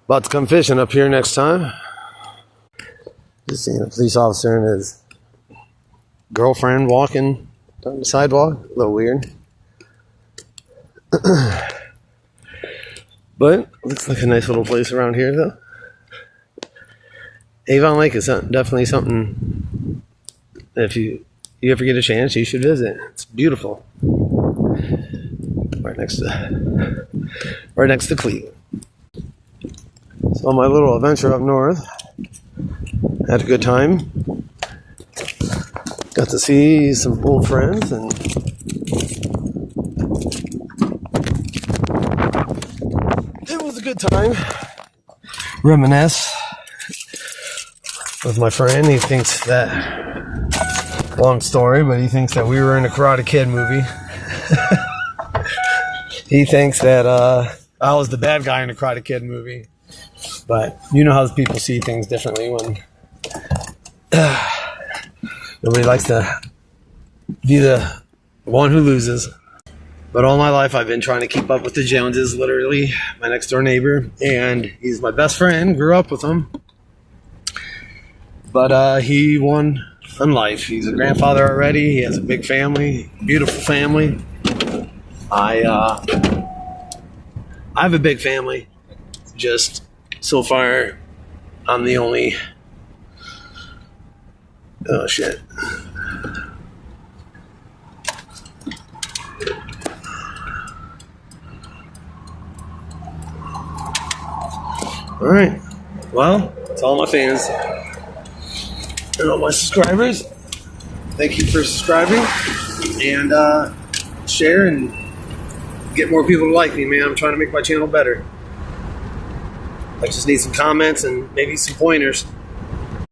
About to come fishing up here next time. Just seeing a police officer and his girlfriend walking down the sidewalk. A little weird. But looks like a nice little place around here, though. Avon Lake is definitely something, if you ever get a chance, you should visit. It's beautiful. Right next to Cleveland. So my little adventure up north, had a good time. Got to see some old friends and it was a good time. Reminisce with my friend. He thinks that, long story, but he thinks that we were in a Karate Kid movie. He thinks that I was the bad guy in a Karate Kid movie. But you know how people see things differently when nobody likes to be the one who loses. But all my life I've been trying to keep up with the Joneses, literally my next door neighbor, and he's my best friend, grew up with him. But he won in life. He's a grandfather already, he has a big family, beautiful family. I have a big family, just so far, I'm the only... Oh, shit. Alright. Well, to all my fans and all my subscribers, thank you for subscribing. And share and get more people to like me, man. I'm trying to make my channel better. I just need some comments and maybe some pointers.